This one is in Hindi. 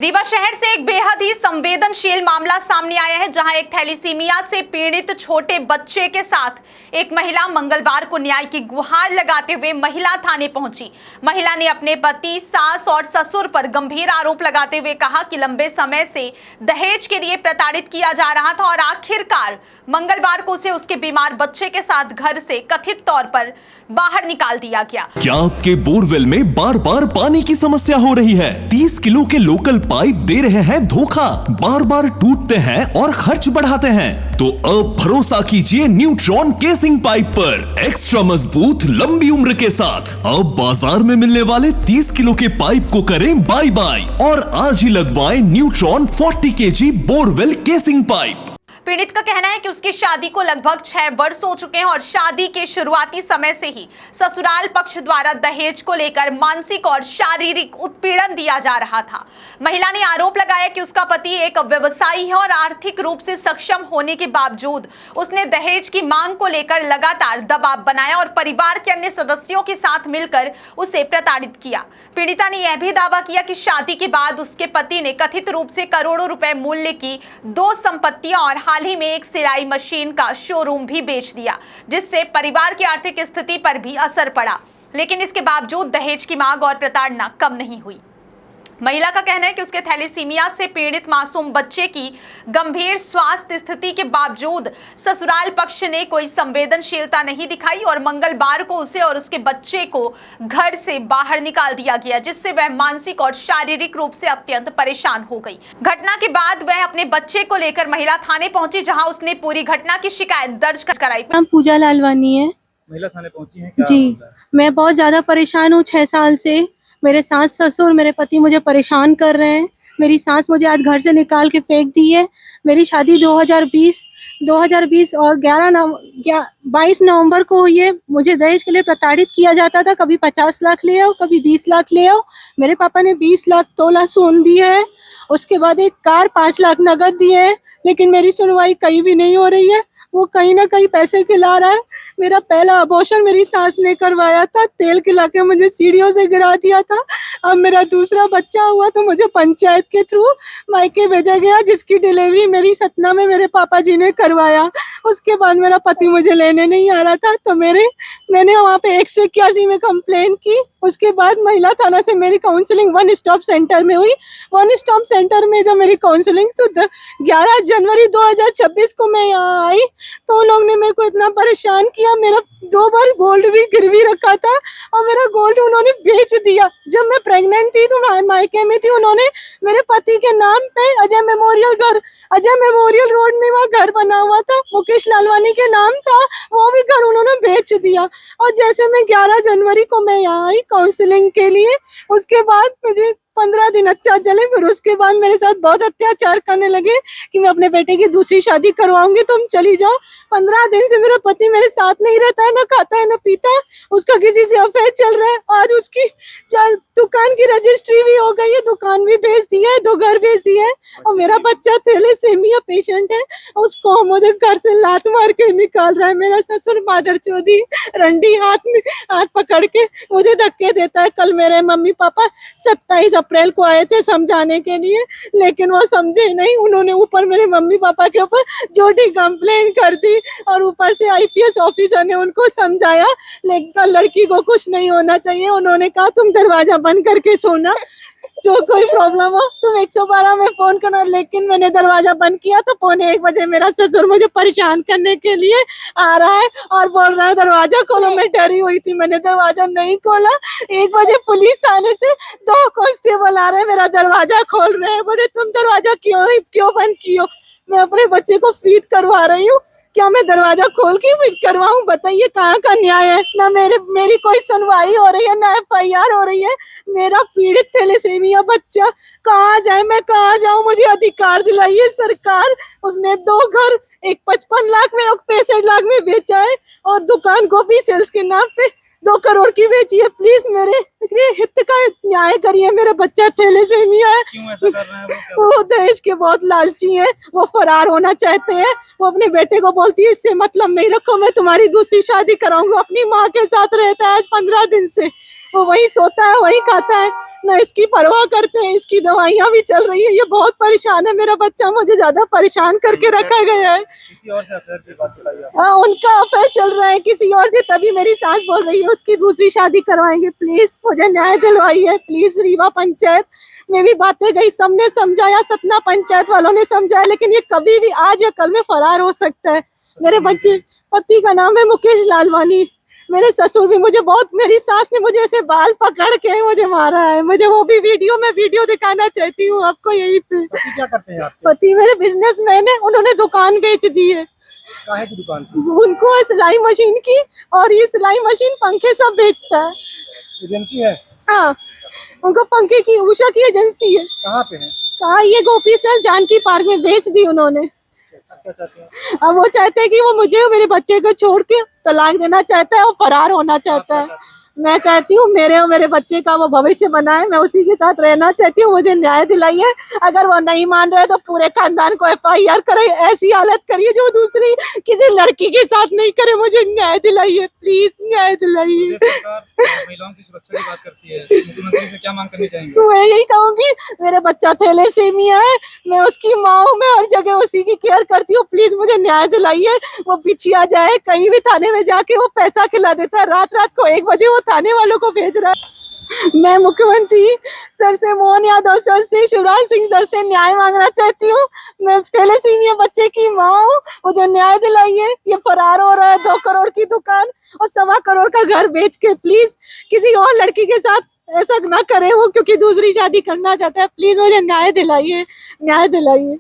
रीवा शहर से एक बेहद ही संवेदनशील मामला सामने आया है, जहां एक थैलीसीमिया से पीड़ित छोटे बच्चे के साथ एक महिला मंगलवार को न्याय की गुहार लगाते हुए महिला थाने पहुंची। महिला ने अपने पति, सास और ससुर पर गंभीर आरोप लगाते हुए कहा कि लंबे समय से दहेज के लिए प्रताड़ित किया जा रहा था और आखिरकार मंगलवार को उसे उसके बीमार बच्चे के साथ घर से कथित तौर पर बाहर निकाल दिया गया। क्या आपके बोरवेल में बार बार पानी की समस्या हो रही है? 30 किलो के लोकल पाइप दे रहे हैं धोखा, बार बार टूटते हैं और खर्च बढ़ाते हैं। तो अब भरोसा कीजिए न्यूट्रॉन केसिंग पाइप पर, एक्स्ट्रा मजबूत, लंबी उम्र के साथ। अब बाजार में मिलने वाले 30 किलो के पाइप को करें बाय बाय और आज ही लगवाएं neutron 40 kg borewell casing pipe. पीड़ित का कहना है कि उसकी शादी को लगभग 6 वर्ष हो चुके हैं और शादी के शुरुआती समय से ही ससुराल पक्ष द्वारा दहेज को लेकर मानसिक और शारीरिक उत्पीड़न दिया जा रहा था। महिला ने आरोप लगाया कि उसका पति एक व्यवसायी है और आर्थिक रूप से सक्षम होने के बावजूद उसने दहेज की मांग को लेकर लगातार दबाव बनाया और परिवार के अन्य सदस्यों के साथ मिलकर उसे प्रताड़ित किया। पीड़िता ने यह भी दावा किया कि शादी के बाद उसके पति ने कथित रूप से करोड़ों रुपए मूल्य की 2 संपत्तियां और हाल ही में एक सिलाई मशीन का शोरूम भी बेच दिया, जिससे परिवार की आर्थिक स्थिति पर भी असर पड़ा। लेकिन इसके बावजूद दहेज की मांग और प्रताड़ना कम नहीं हुई। महिला का कहना है कि उसके थैलीसीमिया से पीड़ित मासूम बच्चे की गंभीर स्वास्थ्य स्थिति के बावजूद ससुराल पक्ष ने कोई संवेदनशीलता नहीं दिखाई और मंगलवार को उसे और उसके बच्चे को घर से बाहर निकाल दिया गया, जिससे वह मानसिक और शारीरिक रूप से अत्यंत परेशान हो गई। घटना के बाद वह अपने बच्चे को लेकर महिला थाने पहुंची, जहां उसने पूरी घटना की शिकायत दर्ज कराई। नाम पूजा लालवानी है। महिला थाने पहुंची है क्या? जी, मैं बहुत ज्यादा परेशान हूँ। 6 साल से मेरे सास ससुर मेरे पति मुझे परेशान कर रहे हैं। मेरी सास मुझे आज घर से निकाल के फेंक दी है। मेरी शादी 2020 और 22 नवंबर को हुई है। मुझे दहेज के लिए प्रताड़ित किया जाता था। कभी 50 लाख ले आओ, कभी 20 लाख ले आओ। मेरे पापा ने 20 लाख तोला सोन दिया है। उसके बाद एक कार 5 लाख नगद दिए है, लेकिन मेरी सुनवाई कहीं भी नहीं हो रही है। वो कहीं ना कहीं पैसे खिला रहा है। मेरा पहला अबॉर्शन मेरी सास ने करवाया था, तेल खिला के मुझे सीढ़ियों से गिरा दिया था। अब मेरा दूसरा बच्चा हुआ तो मुझे पंचायत के थ्रू मायके भेजा गया, जिसकी डिलीवरी मेरी सतना में मेरे पापा जी ने करवाया। उसके बाद मेरा पति मुझे लेने नहीं आ रहा था, तो मैंने वहाँ पे 181 में कंप्लेन की। उसके बाद महिला थाना से मेरी काउंसलिंग 1 स्टॉप सेंटर में हुई। 1 स्टॉप सेंटर में जब मेरी काउंसलिंग तो 11 जनवरी 2026 को मैं यहाँ आई, तो उन लोगों ने मेरे को इतना परेशान किया। मेरा 2 बार गोल्ड भी गिरवी रखा था और मेरा गोल्ड उन्होंने बेच दिया। जब मैं प्रेग्नेंट थी तो मायके में थी, उन्होंने मेरे पति के नाम पे अजय मेमोरियल रोड में वहाँ घर बना हुआ था, मुकेश लालवानी के नाम था, वो भी घर उन्होंने बेच दिया। और जैसे मैं 11 जनवरी को मैं यहाँ आई काउंसलिंग के लिए, उसके बाद मुझे 15 दिन अच्छा चले, फिर उसके बाद मेरे साथ बहुत अत्याचार करने लगे कि मैं अपने बेटे की दूसरी शादी करवाऊंगी, तुम चली जाओ। 15 दिन से मेरा पति मेरे साथ नहीं रहता है, ना खाता है ना पीता है। उसका किसी से अफेयर चल रहा है। आज उसकी दुकान की रजिस्ट्री भी हो गई है, दुकान भी बेच दी है, 2 घर बेच दिए है। और मेरा बच्चा थैलेसीमिया पेशेंट है, उसको मुझे घर से लात मार के निकाल रहा है। मेरा ससुर मादर चौधरी रंडी हाथ पकड़ के मुझे धक्के देता है। कल मेरे मम्मी पापा 27 अप्रैल को आए थे समझाने के लिए, लेकिन वो समझे नहीं। उन्होंने ऊपर मेरे मम्मी पापा के ऊपर झूठी कंप्लेंट कर दी और ऊपर से आईपीएस ऑफिसर ने उनको समझाया, लेकिन लड़की को कुछ नहीं होना चाहिए। उन्होंने कहा तुम दरवाजा बंद करके सोना, जो कोई प्रॉब्लम हो तुम 112 में फोन करना। लेकिन मैंने दरवाजा बंद किया तो 1:45 बजे मेरा ससुर मुझे परेशान करने के लिए आ रहा है और बोल रहा है दरवाजा खोलो। मैं डरी हुई थी, मैंने दरवाजा नहीं खोला। 1 बजे पुलिस थाने से 2 कांस्टेबल आ रहे हैं, मेरा दरवाजा खोल रहे हैं। बोले तुम दरवाजा क्यों बंद कियो? मैं अपने बच्चे को फीड करवा रही हूँ, क्या मैं दरवाजा खोल के फीड करवाऊं? बताइए कहाँ का न्याय है? ना मेरी कोई सुनवाई हो रही है, ना एफआईआर हो रही है। मेरा पीड़ित थैलेसीमिया बच्चा कहाँ जाए, मैं कहाँ जाऊं? मुझे अधिकार दिलाइए सरकार। उसने 2 घर, एक 55 लाख में और 65 लाख में बेचा है और दुकान गोपी सेल्स के नाम पे 2 करोड़ की बेची है। प्लीज मेरे हित का न्याय करिए। मेरा बच्चा थैलेसीमिया है। क्यों ऐसा कर रहे हैं वो दहेज के बहुत लालची हैं, वो फरार होना चाहते हैं। वो अपने बेटे को बोलती है इससे मतलब नहीं रखो, मैं तुम्हारी दूसरी शादी कराऊंगा। अपनी माँ के साथ रहता है आज 15 दिन से। वो वही सोता है, वही खाता है। ना इसकी परवाह करते हैं। इसकी दवाइयाँ भी चल रही है। ये बहुत परेशान है। मेरा बच्चा मुझे ज्यादा परेशान करके रखा गया है। किसी और से अफेयर की बात बताइए आप। हाँ, उनका अफेयर चल रहा है किसी और से, तभी मेरी सास बोल रही है उसकी दूसरी शादी करवाएंगे। प्लीज मुझे न्याय दिलवाइए प्लीज। रीवा पंचायत में भी बातें गई, सबने समझाया, सतना पंचायत वालों ने समझाया, लेकिन ये कभी भी आज या कल में फरार हो सकता है। मेरे बच्चे पति का नाम है मुकेश लालवानी। मेरे ससुर भी मुझे बहुत, मेरी सास ने मुझे ऐसे बाल पकड़ के मुझे मारा है। मुझे वो भी वीडियो दिखाना चाहती हूँ आपको यहीं पे। पति क्या करते हैं आपके? पति मेरे बिजनेसमैन है। उन्होंने दुकान बेच दी है। काहे की दुकान थी? उनको सिलाई मशीन की, और ये सिलाई मशीन पंखे सब बेचता है। एजेंसी है? हाँ, उनको पंखे की उषा की एजेंसी है। कहाँ पे है? कहा ये गोपी सर जानकी पार्क में बेच दी उन्होंने। आप क्या चाहते हैं? अब वो चाहते हैं कि वो मुझे और मेरे बच्चे को छोड़ के तलाक देना चाहता है और फरार होना चाहता है। मैं चाहती हूँ मेरे और मेरे बच्चे का वो भविष्य बनाए। मैं उसी के साथ रहना चाहती हूँ। मुझे न्याय दिलाइए। अगर वो नहीं मान रहे तो पूरे खानदान को FIR करे। ऐसी हालत करिए जो दूसरी किसी लड़की के साथ नहीं करे। मुझे न्याय दिलाइए प्लीज, न्याय दिलाइए। प्रदेश सरकार महिलाओं की सुरक्षा की बात करती है, मुख्यमंत्री से क्या मांग करनी चाहेंगे? मैं यही कहूंगी, मेरे बच्चा थैलेसीमिया है। मैं उसकी माँ हूँ। मैं हर जगह उसी की केयर करती हूँ। प्लीज मुझे न्याय दिलाइए। वो बिछिया जाए कहीं भी, थाने में जाके वो पैसा खिला देता है। रात को 1 बजे वो थाने वालों को भेज रहा है। मैं मुख्यमंत्री सर से, मोहन यादव सर से, शिवराज सिंह सर से न्याय मांगना चाहती हूँ। मैं थैलेसीमिया बच्चे की माँ हूँ। मुझे न्याय दिलाइए। ये फरार हो रहा है 2 करोड़ की दुकान और 1.25 करोड़ का घर बेच के। प्लीज किसी और लड़की के साथ ऐसा ना करे वो, क्योंकि दूसरी शादी करना चाहता है। प्लीज मुझे न्याय दिलाइए, न्याय दिलाइए।